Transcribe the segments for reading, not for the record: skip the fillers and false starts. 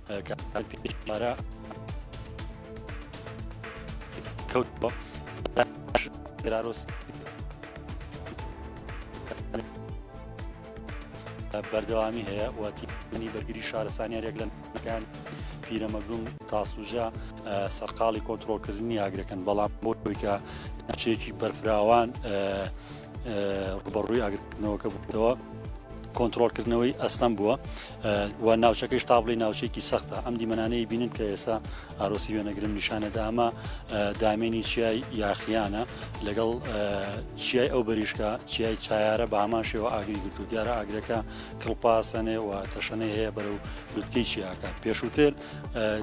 پێشمارە کەوتەوە گراروس بەردەوامی هەیە واتینی بەرگری شارستانیارێک لە نەکان پیرەمەگرون تاسوجا سەرقاڵی کۆنتڕۆلکردنی ئاگرەکەن بەڵام بۆی کە ناوچەیەکی بەرفراوان ڕوبەڕووی ئاگرکردنەوەکە بووتەوە کۆنتڕۆلکردنەوەی ئەستەم بووە و ناوچەکەش تابڵی ناوچەیەکی سەختە ئەم دیمەنانەی بینن کە ئێستا ئاڕۆسی وێنەگرن نیشانەدا ئەمە دامێنی چیای یاخیانە لەگەڵ چیای ئەو بەریشکە چیای چایارە بە هەمان شێوە ئاگری گرتو دیارە ئاگرەکە کڵپاسەنێ و تەشەنەی هەیە بەرەو لوتکەی چیاکە پێشووتر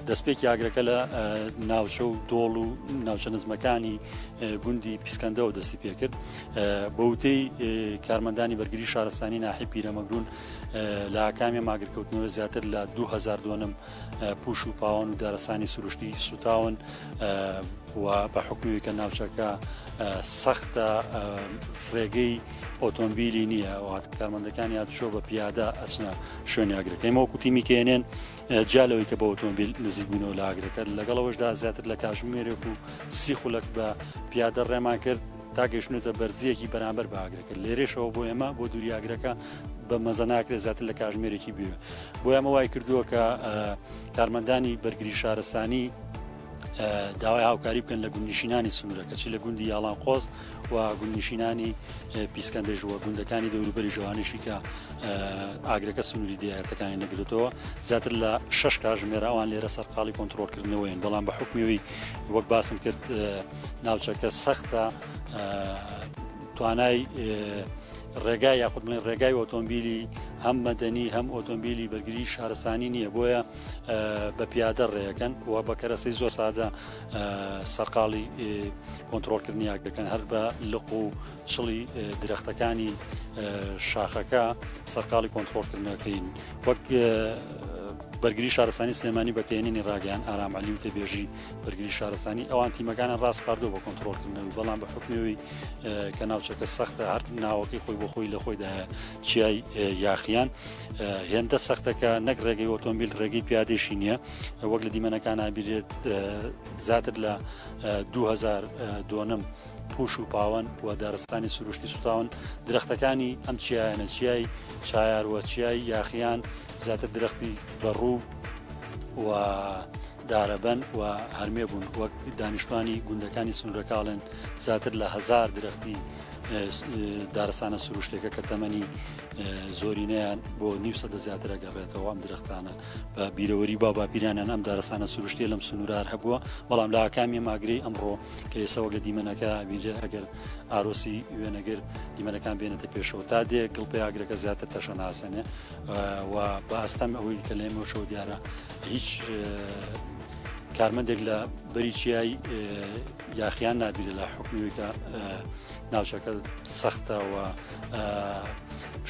دەستپێکی ئاگرەکە لە ناوچە و دۆڵ و ناوچە نزمەکانی گوندی پیسکەندەوە دەستی پێکرد بەوتەی کارمەندانی بەرگری شارستانی ناحی پیرەمەگرون لە ئاکامی ماگرکەوتنەوە زیاتر لە 2000 دۆنم پوش و پاوان و دارەسانی سروشتی سوتاون و بە حکومی کە ناوچەکە سەختە ڕێگەی ئۆتۆمبیلی نییە وات کارمەندەکانی هاتوچۆ بە پیادە ئەچنە شوێنی ئاگرەکە ئێمە وەکو تیمی کێنێن جالەوەی کە بە ئۆتۆمبیل نزیک بوونەوە لە ئاگرەکە لەگەڵەوەشدا زیاتر لە کاتژمێرێک و سی خولەک بە پیادە ڕێمان کرد تا گەیشتونێتە بەرزیەکی بەرامبەر بە ئاگرەکە لێرێشەوە بۆ ئێمە بۆ دووری ئاگرەکە بە مەزە ناکرێت زیاتر لە کاتژمێرێکی بوێ بۆ ئێمە وای کردووە کە کارمەندانی بەرگری شارستانی داوای هاوکاری بکەن لە گوندنشینانی سنوورەکە چی لە گوندی یاڵان قۆز و گوندنشینانی پیسکەندەژ وە گوندەکانی دەوروبەری ژەوانشی کە ئاگرەکە سنووری دیایەتەکانی نەگرێتەوە زیاتر لە 6 کاتژمێر ئەوان لێرە سەرقاڵی کۆنتڕۆلکردنەوەیان بەڵام بە حکمیەوەی وەک باسم کرد ناوچەکە سەختە توانای ڕێگای یاخود بڵێن ڕێگای ئۆتۆمبیلی هەم مەدەنی هەم ئۆتۆمبیلی بەرگری شارستانی نییە بۆیە بە پیادە ڕێەکەن و بە کەرەسەی زۆر سادە سەرقاڵی کۆنتڕۆلکردنی ئاگرەکەن هەر بە لق و چڵی درەختەکانی شاخەکە سەرقاڵی کۆنتڕۆلکردنەکەین وەک بەرگری شارستانی سلێمانی بەکەێنینی ڕاگەیان ئارام عەلی و تێبێژی بەرگری شارستانی ئەوان تیمەکانە ڕاست پاردۆ بە کۆنتڕۆلکردنەوەی بەڵام بە حکمەوەی کە ناوچەکە سەختە هەر ناوەکەی خۆی بۆ خۆی لە خۆیدا چیای یاخیان هێندە سەختەکە نەک ڕێگەی ئۆتۆمبیل ڕێگەی پیادێشی نییە وەک لە دیمەنەکان ئابیرێت زیاتر لە 2000 دۆنم پوش و پاوەن و دارستانی سروشتی سوتاون درەختەکانی ئەم چیایانە چیای چایار وە چیای یاخیان زیاتر درەختی بەڕوو و دارەبەن و هەرمێ بوون وەک دانیشتوانی گوندەکانی سنوورەکاڵێن زیاتر لە 1000 درەختی دارستانە سروشتێکە کە تەمەنی زۆرینەیان بۆ نیو سەدە زیاتر ئەگەڕێتەوە ئەم درەختانە بە بیرەوەری باپیرانیان ئەم دارستانە سروشتیە لەم سنوورار هەبووە بەڵام لە ئاکامی ماگرەی ئەمڕۆ کە ئێسەوە لە دیمەنەکە بیرێ ئەگەر ئاڕۆسی وێنەگر دیمەنەکان بێنێتە پێشەوە تا دێ گڵپی ئاگرەکە زیاتر تەشە ناسەنێ و بە ئەستەم ئەوەی کە لێمەشەوە دیارە هیچ کارمەندێک لە بەری چیای یاخیان نابیرە لە حکمیەوەی کە ناوچەکە سەختە و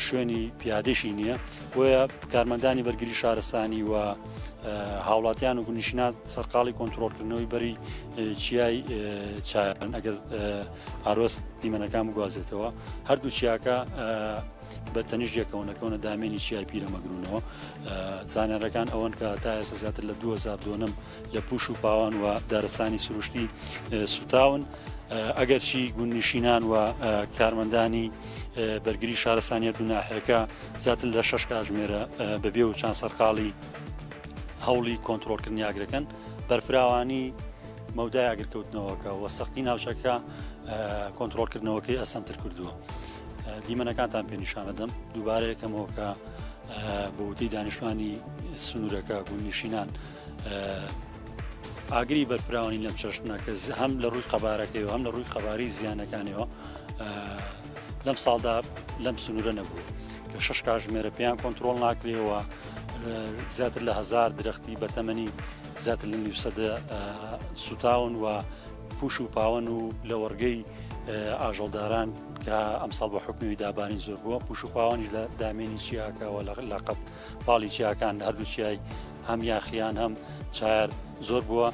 شوێنی پیادێشی نییە بۆیە کارمەندانی بەرگری شارستانی و هاوڵاتیان و گوندنشینان سەرقاڵی کۆنتڕۆلکردنەوەی بەری چیای چایان ئەگەر ئاڕۆست دیمەنەکان بگوازێتەوە هەردوو چیاکە بە تەنیش یەکەونەکەونە دامێنی چیای پیرەمەگرونەوە زانیارەکان ئەوەن کە تا ئێستا زیاتر لە 2000 دۆنم لە پوش و پاوان و دارستانی سروشتی سوتاون ئەگەرچی گوندنشینان و کارمەندانی بەرگری شارستانی دوو ناحیەکە زیاتر لە 6 کاتژمێرە بەبێ و چەند سەرقاڵی هەوڵی کۆنتڕۆلکردنی ئاگرەکەن بەرفراوانی مەودای ئاگرکەوتنەوەکە و سەختی ناوچەکە کۆنتڕۆلکردنەوەکەی ئەسەمتر کردووە دیمەنەکانتان پێ نیشانەدەم دووبارە یەکەمەوە کە بە وتەی دانیشتوانی سنوورەکە گوندنشینان ئاگری بەرفراوانی لەم چەشنە کە هەم لە ڕووی قەبارەکەیەوە هەم لە ڕووی قەباری زیانەکانەوە لەم ساڵدا لەم سنوورە نەبوو کە 6 کاتژمێرە پێیان کۆنتڕۆڵ ناکرێەوە زیاتر لە 1000 درەختی بەتەمەنی زیاتر لە نیو سەدە سوتاون و پوش و پاوەن و لە وەرگەی ئاژەڵداران کە ئەمساڵ بە حکمی دابانی زۆر بووە پوش و پاوانیش لە دامێنی چیاکەوە لە قەت پاڵی چیاکان هەردوو چیای هەم یاخیان هەم چایار زۆر بووە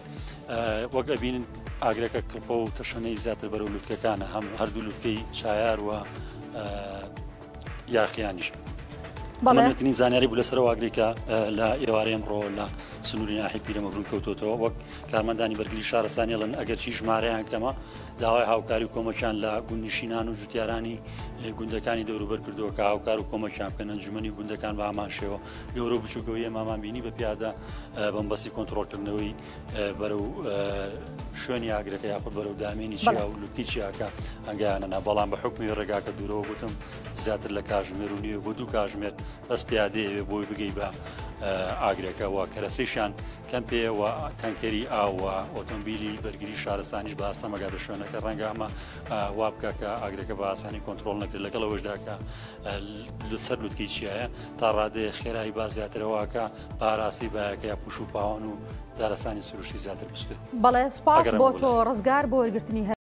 وەک ئەبینن ئاگرەکە کڵپە و تەشەنەی زیاتر بەرەو لوتکەکانە هەم هەردوو لوتکەی چایار و یاخیانیش بەڵێنی زانیاری بوو لەسەر واگرێکە لە ئێوارەی ئەمڕۆ لە سنووری ناحی پیرەمەگرون کەوتوتەوە وەک کارمەندانی بەرگری شارستانیڵن ئەگەر چی ژمارەیان کەمە داوای هاوکاری و کۆمەکیان لە گوندنشینان و جوتیارانی گوندەکانی دەوروبەر کردووە کە هاوکار و کۆمەکیان بکەن ئەنجومەنی گوندەکان بە هەمان شێوە گەورە و بچووکەوەی ئێمامان بینی بە پیادە بەمبەستی کۆنتڕۆڵکردنەوەی بەرەو شوێنی ئاگرەکە یاخود بەرەو دامێنی چیا و لوتی چیاکە ئەنگیانەنا بەڵام بە حکمی ڕێگاکە دوورەوە گوتم زیاتر لە کاژمێر و نیوە بۆ دوو کاژمێر بەس پیادەیەوێ بۆی بگەی بە ئاگرەکەەوە کەرەسەیشان کەم پێوە تەنکەری ئاوە ئۆتۆمبیلی بەرگری شارستانیش بە ئاستەمەگاتە شوێنەکە ڕەنگە ئەمە وا بکە کە ئاگرەکە بە ئاسانی کۆنتترۆل نەکرد لەگەڵەوەشداکە لەسەر لوتکەی چیایە تا ڕادەیە خێرایی با زیاترەوەکە پاراسی باەکە یا پوش و پاوان و دارەسانی سروشتی زیاتر بستێ. بەڵێ سوپاس بۆ تۆ ڕزگار بۆ وەرگرتنی